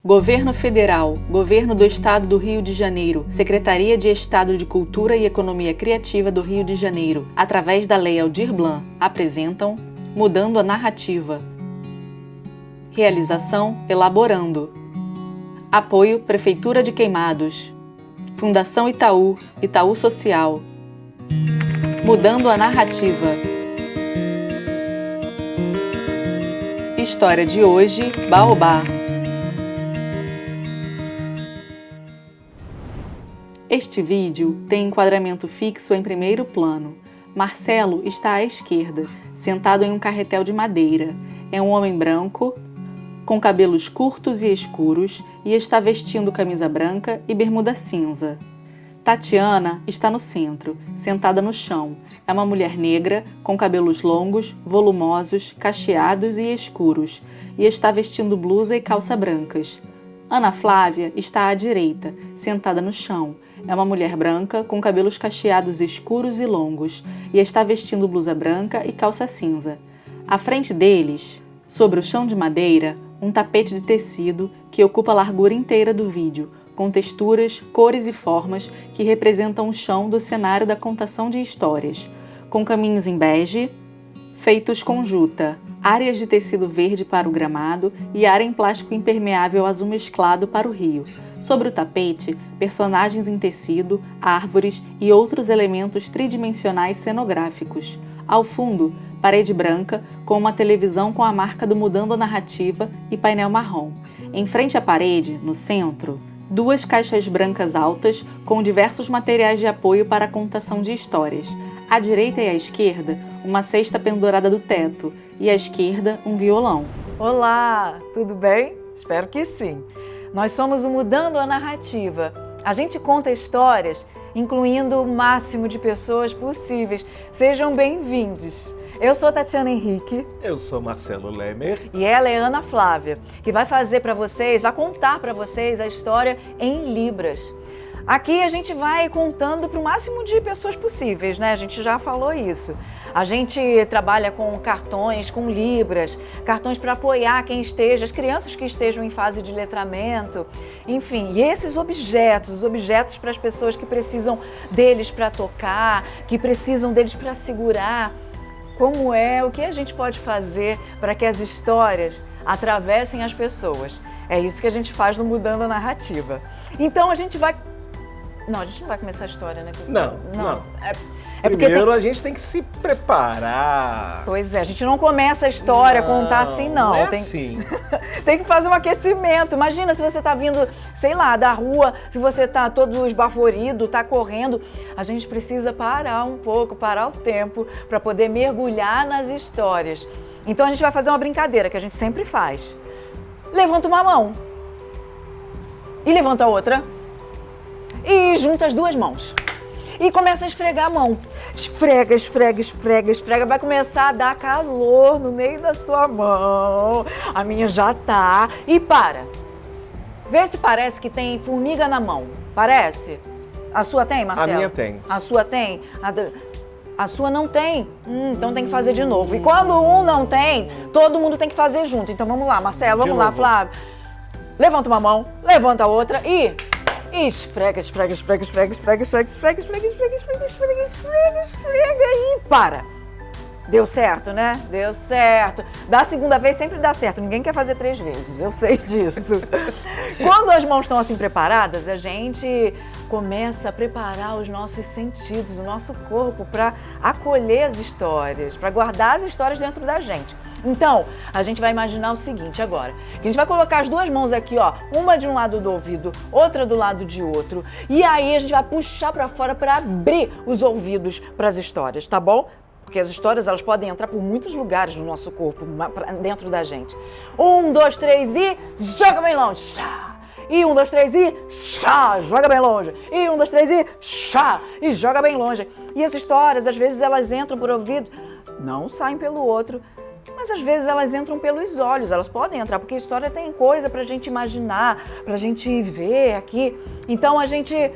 Governo Federal, Governo do Estado do Rio de Janeiro, Secretaria de Estado de Cultura e Economia Criativa do Rio de Janeiro, através da Lei Aldir Blanc, apresentam Mudando a Narrativa. Realização Elaborando. Apoio Prefeitura de Queimados. Fundação Itaú, Itaú Social. Mudando a Narrativa. História de hoje, Baobá. Este vídeo tem enquadramento fixo em primeiro plano. Marcelo está à esquerda, sentado em um carretel de madeira. É um homem branco, com cabelos curtos e escuros, e está vestindo camisa branca e bermuda cinza. Tatiana está no centro, sentada no chão. É uma mulher negra, com cabelos longos, volumosos, cacheados e escuros, e está vestindo blusa e calça brancas. Ana Flávia está à direita, sentada no chão. É uma mulher branca, com cabelos cacheados escuros e longos, e está vestindo blusa branca e calça cinza. À frente deles, sobre o chão de madeira, um tapete de tecido que ocupa a largura inteira do vídeo, com texturas, cores e formas que representam o chão do cenário da contação de histórias, com caminhos em bege, feitos com juta, áreas de tecido verde para o gramado e área em plástico impermeável azul mesclado para o rio. Sobre o tapete, personagens em tecido, árvores e outros elementos tridimensionais cenográficos. Ao fundo, parede branca com uma televisão com a marca do Mudando a Narrativa e painel marrom. Em frente à parede, no centro, duas caixas brancas altas com diversos materiais de apoio para a contação de histórias. À direita e à esquerda, uma cesta pendurada do teto e à esquerda, um violão. Olá, tudo bem? Espero que sim. Nós somos o Mudando a Narrativa. A gente conta histórias, incluindo o máximo de pessoas possíveis. Sejam bem-vindos. Eu sou Tatiana Henrique. Eu sou Marcelo Lemer. E ela é Ana Flávia, que vai contar para vocês a história em Libras. Aqui a gente vai contando para o máximo de pessoas possíveis, né? A gente já falou isso. A gente trabalha com cartões, com libras, cartões para apoiar quem esteja, as crianças que estejam em fase de letramento, enfim. E esses objetos, os objetos para as pessoas que precisam deles para tocar, que precisam deles para segurar. O que a gente pode fazer para que as histórias atravessem as pessoas? É isso que a gente faz no Mudando a Narrativa. Então a gente vai... Não, a gente não vai começar a história, né? Não. Primeiro a gente tem que se preparar. Pois é, a gente não começa a história, contar assim, não. Assim. Tem que fazer um aquecimento. Imagina se você tá vindo, sei lá, da rua, se você tá todo esbaforido, tá correndo. A gente precisa parar um pouco, parar o tempo para poder mergulhar nas histórias. Então a gente vai fazer uma brincadeira que a gente sempre faz. Levanta uma mão e levanta a outra e junta as duas mãos. E começa a esfregar a mão. Esfrega, esfrega, esfrega, esfrega. Vai começar a dar calor no meio da sua mão. A minha já tá. E para. Vê se parece que tem formiga na mão. Parece? A sua tem, Marcelo? A minha tem. A sua tem? A sua não tem? Então tem que fazer de novo. E quando um não tem, todo mundo tem que fazer junto. Então vamos lá, Marcelo. Vamos lá, Flávio. Levanta uma mão, levanta a outra e... esfrega, esfrega, esfrega, esfrega, esfrega, esfrega, esfrega, esfrega, esfrega, esfrega, esfrega, esfrega, esfrega e para. Deu certo, né? Deu certo. Da segunda vez sempre dá certo. Ninguém quer fazer 3 vezes, eu sei disso. Quando as mãos estão assim preparadas, a gente começa a preparar os nossos sentidos, o nosso corpo para acolher as histórias, para guardar as histórias dentro da gente. Então, a gente vai imaginar o seguinte agora, que a gente vai colocar as duas mãos aqui, ó, uma de um lado do ouvido, outra do lado de outro, e aí a gente vai puxar para fora para abrir os ouvidos para as histórias, tá bom? Porque as histórias, elas podem entrar por muitos lugares no nosso corpo, dentro da gente. 1, 2, 3 e joga bem longe. Chá. E 1, 2, 3 e chá, joga bem longe. E 1, 2, 3 e chá, e joga bem longe. E as histórias, às vezes, elas entram por ouvido, não saem pelo outro. Mas às vezes elas entram pelos olhos, elas podem entrar, porque a história tem coisa pra gente imaginar, pra gente ver aqui. Então a gente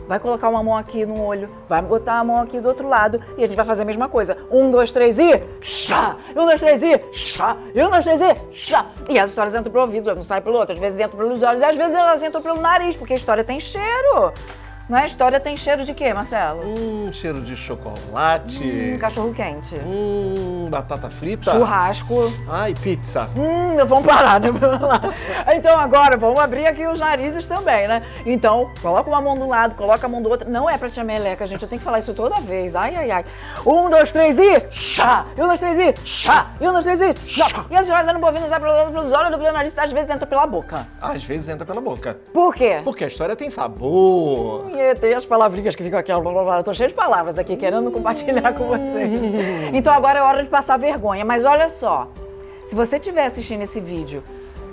vai colocar uma mão aqui no olho, vai botar a mão aqui do outro lado e a gente vai fazer a mesma coisa. 1, 2, 3 e chá! 1, 2, 3 e chá! 1, 2, 3 e chá! E as histórias entram pelo ouvido, não saem pelo outro. Às vezes entram pelos olhos e às vezes elas entram pelo nariz, porque a história tem cheiro. Não é? A história tem cheiro de quê, Marcelo? Cheiro de chocolate. Cachorro quente. Batata frita. Churrasco. Ai, pizza. Vamos parar, né? Então agora vamos abrir aqui os narizes também, né? Então, coloca uma mão de um lado, coloca a mão do outro. Não é pra tia meleca, gente. Eu tenho que falar isso toda vez. Ai, ai, ai. 1, 2, 3 e chá! 1, 2, 3 e chá! 1, 2, 3 e chá! E as histórias não bovino sai pelos olhos, pelo nariz, às vezes entra pela boca. Às vezes entra pela boca. Por quê? Porque a história tem sabor. Tem as palavrinhas que ficam aqui, eu tô cheia de palavras aqui, querendo compartilhar com vocês. Então agora é hora de passar vergonha, mas olha só, se você estiver assistindo esse vídeo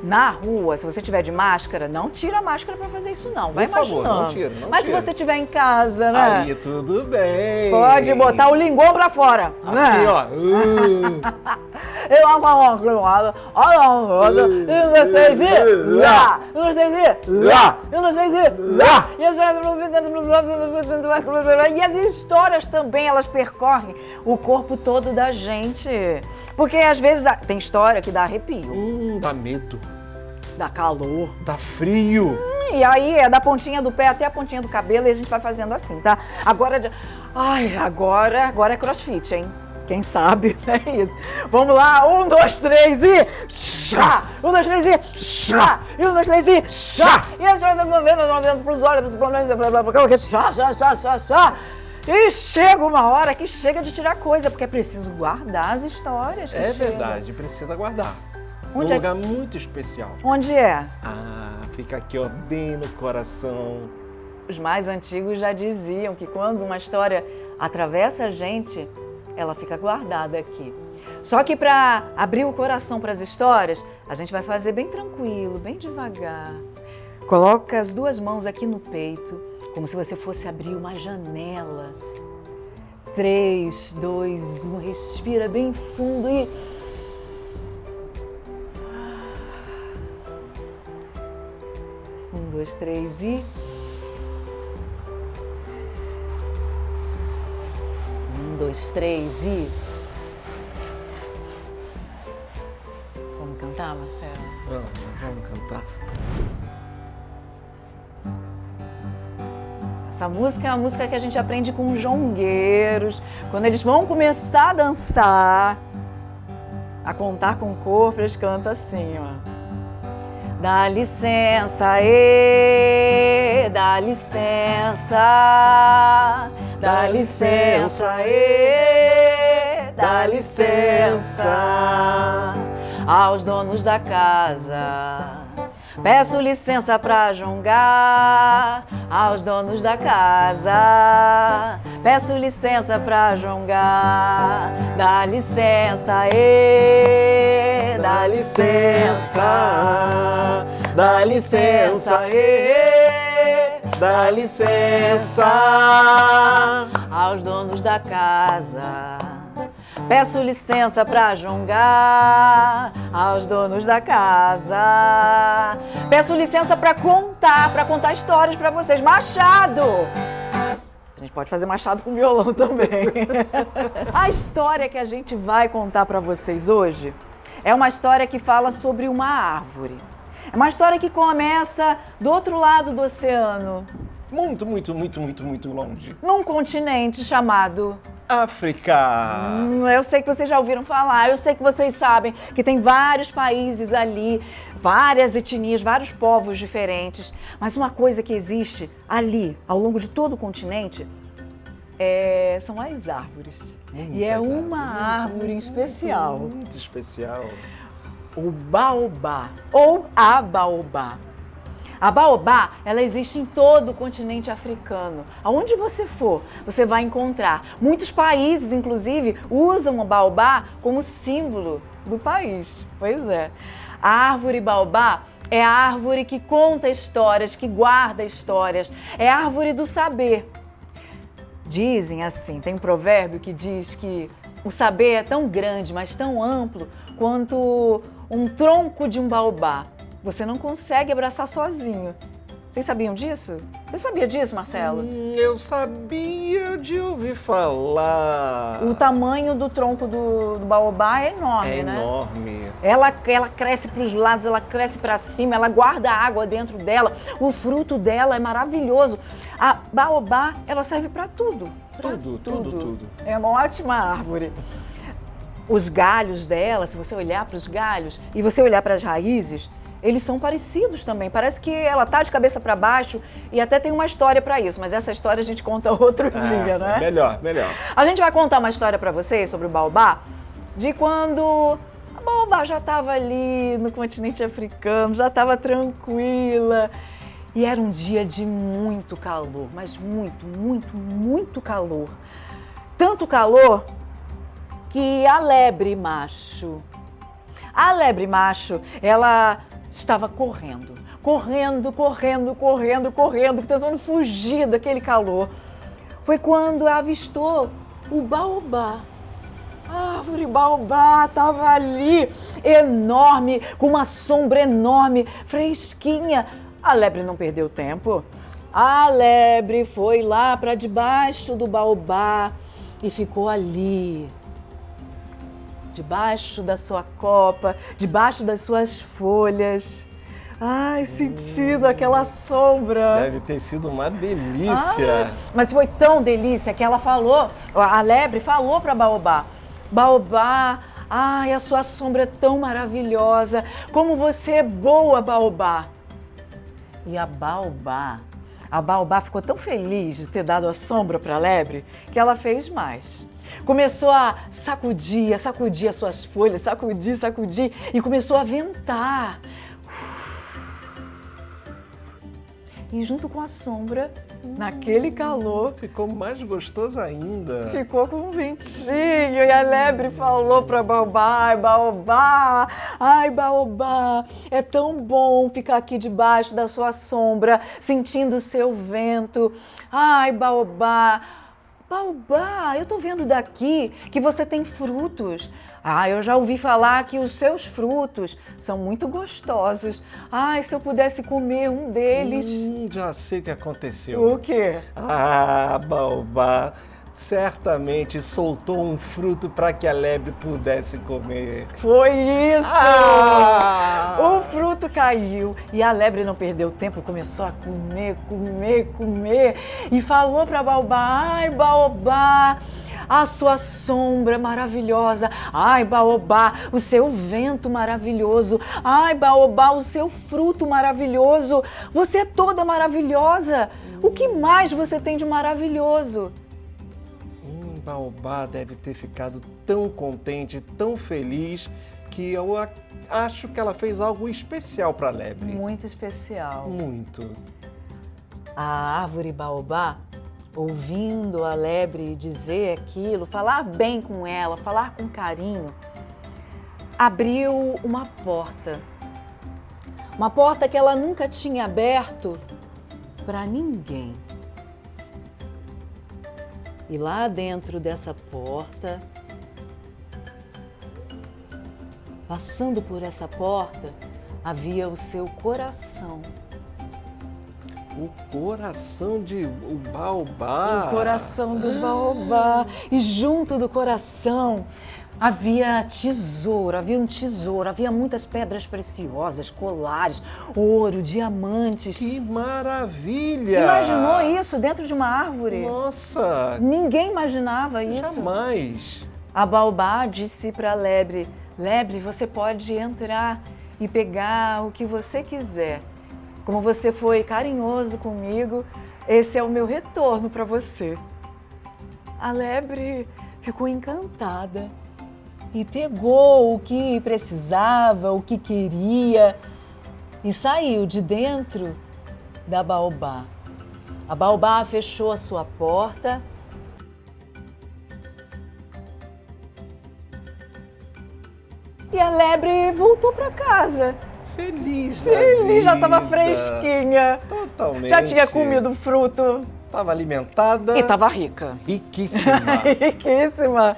na rua, se você estiver de máscara, não tira a máscara pra fazer isso não, vai Por favor, imaginando. não tira, não mas tira. se você estiver em casa, né? Aí tudo bem. Pode botar o linguão pra fora, Assim, né? ó. Eu amo uma coisa, olha, eu não sei se lá, eu não sei se lá, eu não sei se lá. E as histórias também, elas percorrem o corpo todo da gente. Porque às vezes tem história que dá arrepio, Dá medo. dá calor. Dá frio. E aí é da pontinha do pé até a pontinha do cabelo e a gente vai fazendo assim, tá? Agora é crossfit, hein? Quem sabe? É isso. Vamos lá, 1, 2, 3 e chá! 1, 2, 3 e chá! 1, 2, 3 e chá! E as pessoas vão vendo pros olhos, chá! E chega uma hora que chega de tirar coisa, porque é preciso guardar as histórias que É chegam. verdade, precisa guardar. Onde Um é? lugar muito especial. Onde é? Fica aqui, ó, bem no coração. Os mais antigos já diziam que quando uma história atravessa a gente, ela fica guardada aqui. Só que para abrir o coração para as histórias, a gente vai fazer bem tranquilo, bem devagar. Coloca as duas mãos aqui no peito, como se você fosse abrir uma janela. 3, 2, 1, respira bem fundo e... 1, 2, 3 e... 1, 2, 3 e... Vamos cantar, Marcelo? Vamos cantar. Essa música é uma música que a gente aprende com os jongueiros. Quando eles vão começar a dançar, a contar com o corpo, eles cantam assim, ó. Dá licença, dá licença, dá licença, dá licença aos donos da casa. Peço licença pra jongar aos donos da casa. Peço licença pra jongar. Dá licença, dá licença. Dá licença, dá licença. Aos donos da casa. Peço licença pra jongar aos donos da casa. Peço licença pra contar histórias pra vocês. Machado! A gente pode fazer machado com violão também. A história que a gente vai contar pra vocês hoje é uma história que fala sobre uma árvore. É uma história que começa do outro lado do oceano. Muito longe. Num continente chamado... África. Eu sei que vocês já ouviram falar, eu sei que vocês sabem que tem vários países ali, várias etnias, vários povos diferentes, mas uma coisa que existe ali, ao longo de todo o continente, são as árvores. E é uma árvore em especial. Muito especial. O baobá, ou a baobá. A baobá, ela existe em todo o continente africano. Aonde você for, você vai encontrar. Muitos países, inclusive, usam o baobá como símbolo do país. Pois é. A árvore baobá é a árvore que conta histórias, que guarda histórias. É a árvore do saber. Dizem assim, tem um provérbio que diz que o saber é tão grande, mas tão amplo, quanto um tronco de um baobá. Você não consegue abraçar sozinho. Vocês sabiam disso? Você sabia disso, Marcelo? Eu sabia de ouvir falar. O tamanho do tronco do baobá é enorme, É né? enorme. Ela cresce para os lados, ela cresce para cima, ela guarda água dentro dela. O fruto dela é maravilhoso. A baobá, ela serve para tudo. Pra Tudo. É uma ótima árvore. Os galhos dela, se você olhar para os galhos e você olhar para as raízes, eles são parecidos também. Parece que ela tá de cabeça para baixo e até tem uma história para isso, mas essa história a gente conta outro dia, né? Melhor. A gente vai contar uma história para vocês sobre o baobá, de quando a baobá já estava ali no continente africano, já estava tranquila. E era um dia de muito calor, mas muito calor. Tanto calor que a lebre macho, ela estava correndo, tentando fugir daquele calor. Foi quando avistou o baobá. A árvore baobá estava ali, enorme, com uma sombra enorme, fresquinha. A lebre não perdeu tempo. A lebre foi lá para debaixo do baobá e ficou ali, debaixo da sua copa, debaixo das suas folhas. Ai, sentindo aquela sombra. Deve ter sido uma delícia. Mas foi tão delícia que ela falou, a lebre falou para baobá: baobá, ai, a sua sombra é tão maravilhosa, como você é boa, baobá. E a baobá ficou tão feliz de ter dado a sombra para a lebre que ela fez mais. Começou a sacudir as suas folhas, sacudir e começou a ventar. E junto com a sombra, naquele calor, Ficou mais gostoso ainda. ficou com um ventinho. E a lebre falou para baobá: ai baobá, é tão bom ficar aqui debaixo da sua sombra, sentindo o seu vento. Ai baobá, eu tô vendo daqui que você tem frutos. Ah, eu já ouvi falar que os seus frutos são muito gostosos. Ai, se eu pudesse comer um deles. Já sei o que aconteceu. O quê? Baobá certamente soltou um fruto para que a lebre pudesse comer. Foi isso! Ah! O fruto caiu e a lebre não perdeu tempo, começou a comer e falou para baobá: ai baobá, a sua sombra maravilhosa. Ai baobá, o seu vento maravilhoso. Ai baobá, o seu fruto maravilhoso. Você é toda maravilhosa. O que mais você tem de maravilhoso? Baobá deve ter ficado tão contente, tão feliz, que eu acho que ela fez algo especial para a lebre. Muito especial. Muito. A árvore baobá, ouvindo a lebre dizer aquilo, falar bem com ela, falar com carinho, abriu uma porta. Uma porta que ela nunca tinha aberto para ninguém. E lá dentro dessa porta, passando por essa porta, havia o seu coração. O coração de o baobá. O coração do baobá. E junto do coração havia tesouro, havia muitas pedras preciosas, colares, ouro, diamantes. Que maravilha! Imaginou isso dentro de uma árvore? Nossa! Ninguém imaginava isso. Jamais! A baobá disse para a lebre: lebre, você pode entrar e pegar o que você quiser. Como você foi carinhoso comigo, esse é o meu retorno para você. A lebre ficou encantada e pegou o que precisava, o que queria e saiu de dentro da baobá. A baobá fechou a sua porta e a lebre voltou para casa. Feliz, Já estava fresquinha. Totalmente. Já tinha comido fruto. Estava alimentada. E estava rica. Riquíssima. Riquíssima.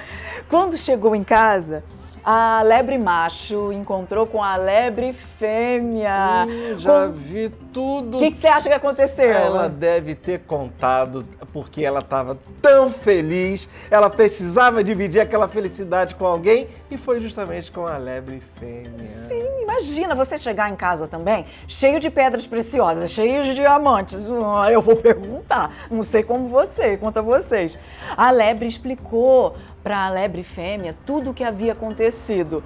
Quando chegou em casa, A lebre macho encontrou com a lebre fêmea. Já vi tudo. O que você acha que aconteceu? Ela deve ter contado, porque ela estava tão feliz, ela precisava dividir aquela felicidade com alguém e foi justamente com a lebre fêmea. Sim, imagina você chegar em casa também, cheio de pedras preciosas, cheio de diamantes. Eu vou perguntar, não sei como você, conta vocês. A lebre explicou para a lebre fêmea tudo o que havia acontecido.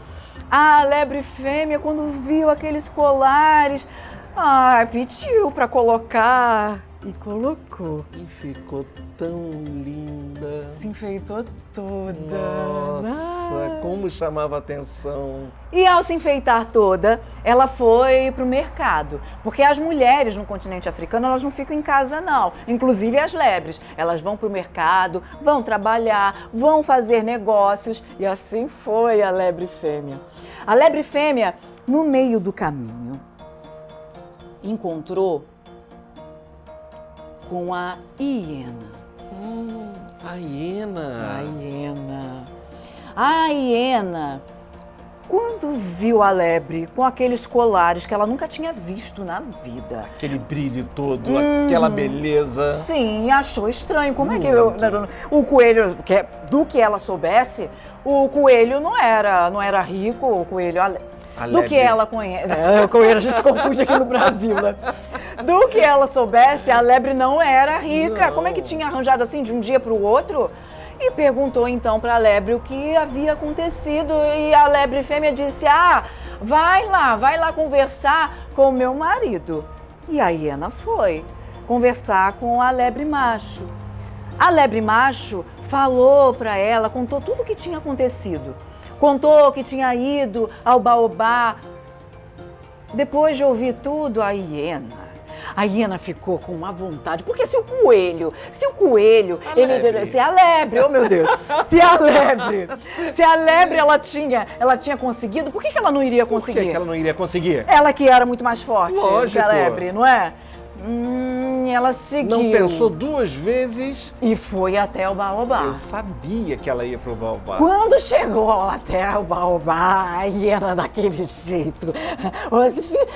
A lebre fêmea, quando viu aqueles colares, pediu para colocar e colocou. E ficou tão linda. Se enfeitou toda. Nossa, como chamava a atenção. E ao se enfeitar toda, ela foi pro mercado. Porque as mulheres no continente africano, elas não ficam em casa não. Inclusive as lebres. Elas vão pro mercado, vão trabalhar, vão fazer negócios. E assim foi a lebre fêmea. A lebre fêmea, no meio do caminho, encontrou com a hiena. A hiena. A hiena, quando viu a lebre com aqueles colares que ela nunca tinha visto na vida. Aquele brilho todo, aquela beleza. Sim, achou estranho. Como é que o coelho, do que ela soubesse, o coelho não era rico, o coelho... Do que ela conhece. O coelho a gente confunde aqui no Brasil, né? Do que ela soubesse, a lebre não era rica. Não. Como é que tinha arranjado assim de um dia para o outro? E perguntou então para a lebre o que havia acontecido. E a lebre fêmea disse: vai lá conversar com o meu marido. E a hiena foi conversar com a lebre macho. A lebre macho falou para ela, contou tudo o que tinha acontecido. Contou que tinha ido ao baobá. Depois de ouvir tudo, a hiena ficou com uma vontade. Porque se a lebre, oh meu Deus, se a lebre ela tinha conseguido, por que ela não iria conseguir? Por que ela não iria conseguir? Ela que era muito mais forte que a lebre, não é? Ela seguiu. Não pensou duas vezes. E foi até o baobá. Eu sabia que ela ia pro baobá. Quando chegou até o baobá, a hiena daquele jeito,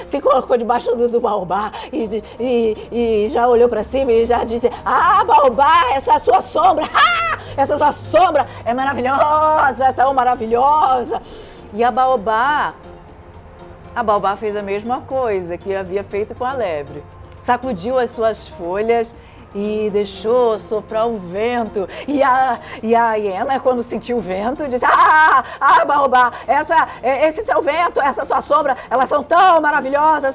se colocou debaixo do baobá e já olhou pra cima e já disse: baobá, essa é a sua sombra, essa sua sombra é maravilhosa, tão maravilhosa. E a baobá fez a mesma coisa que havia feito com a lebre. Sacudiu as suas folhas e deixou soprar o vento. E a hiena, quando sentiu o vento, disse: baobá, esse seu vento, essa sua sombra, elas são tão maravilhosas.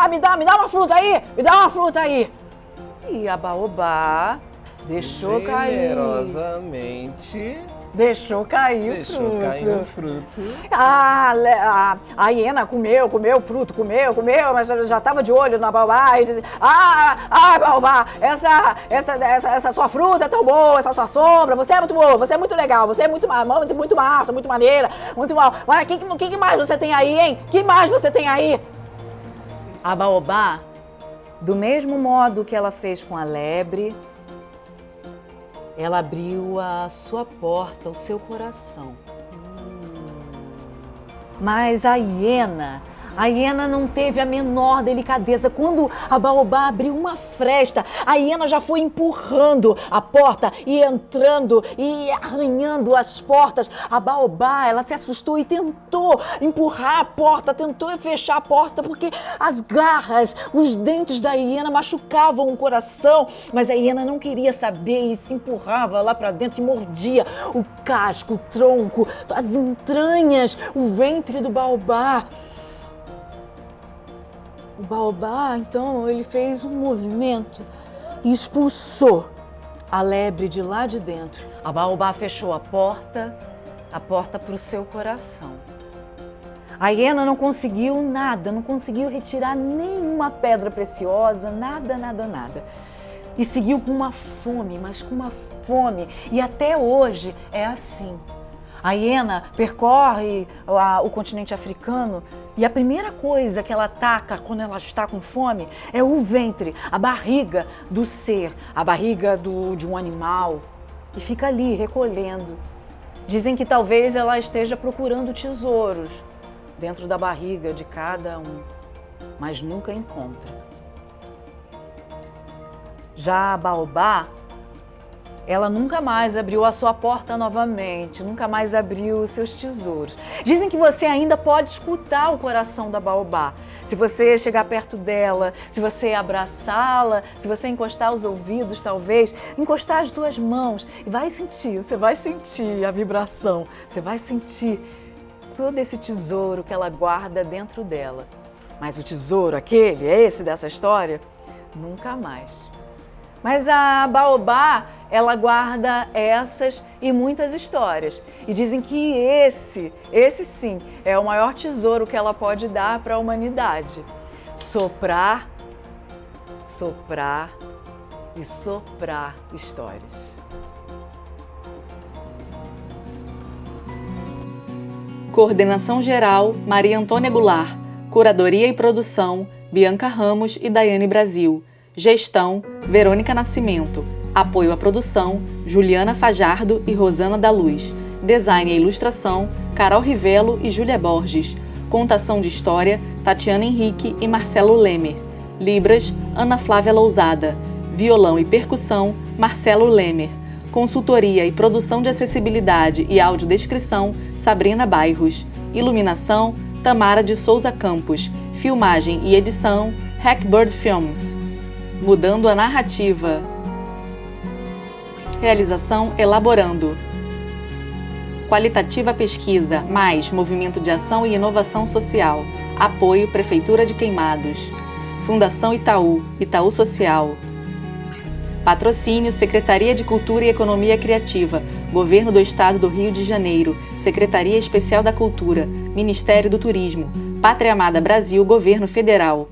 Me dá uma fruta aí, me dá uma fruta aí. E a baobá deixou cair. Generosamente. Deixou cair o fruto. A hiena comeu o fruto, mas já estava de olho na baobá e disse: baobá, essa sua fruta é tão boa, essa sua sombra, você é muito boa, você é muito legal, você é muito massa, muito maneira, muito mal. Mas o que mais você tem aí, hein? O que mais você tem aí? A baobá, do mesmo modo que ela fez com a lebre, ela abriu a sua porta, o seu coração. Mas a hiena não teve a menor delicadeza. Quando a baobá abriu uma fresta, a hiena já foi empurrando a porta e entrando e arranhando as portas. A baobá, ela se assustou e tentou empurrar a porta, tentou fechar a porta, porque as garras, os dentes da hiena machucavam o coração. Mas a hiena não queria saber e se empurrava lá para dentro e mordia o casco, o tronco, as entranhas, o ventre do baobá. O baobá, então, ele fez um movimento e expulsou a lebre de lá de dentro. A baobá fechou a porta para o seu coração. A hiena não conseguiu nada, não conseguiu retirar nenhuma pedra preciosa, nada. E seguiu com uma fome, mas com uma fome. E até hoje é assim. A hiena percorre o continente africano e a primeira coisa que ela ataca quando ela está com fome é o ventre, a barriga do ser, a barriga de um animal. E fica ali recolhendo Dizem que talvez ela esteja procurando tesouros dentro da barriga de cada um, mas nunca encontra. Já a baobá, ela nunca mais abriu a sua porta novamente, nunca mais abriu os seus tesouros. Dizem que você ainda pode escutar o coração da baobá. Se você chegar perto dela, se você abraçá-la, se você encostar os ouvidos, talvez, encostar as duas mãos, e você vai sentir a vibração, você vai sentir todo esse tesouro que ela guarda dentro dela. Mas o tesouro, esse dessa história, nunca mais. Mas a baobá, ela guarda essas e muitas histórias. E dizem que esse sim, é o maior tesouro que ela pode dar para a humanidade. Soprar, soprar e soprar histórias. Coordenação geral, Maria Antônia Goulart. Curadoria e produção, Bianca Ramos e Daiane Brasil. Gestão, Verônica Nascimento. Apoio à produção, Juliana Fajardo e Rosana da Luz. Design e ilustração, Carol Rivello e Júlia Borges. Contação de história, Tatiana Henrique e Marcelo Lemer. Libras, Ana Flávia Lousada. Violão e percussão, Marcelo Lemer. Consultoria e produção de acessibilidade e audiodescrição, Sabrina Bairros. Iluminação, Tamara de Souza Campos. Filmagem e edição, Hackbird Films. Mudando a narrativa. Realização Elaborando. Qualitativa Pesquisa, mais Movimento de Ação e Inovação Social. Apoio Prefeitura de Queimados. Fundação Itaú, Itaú Social. Patrocínio Secretaria de Cultura e Economia Criativa, Governo do Estado do Rio de Janeiro, Secretaria Especial da Cultura, Ministério do Turismo, Pátria Amada Brasil, Governo Federal.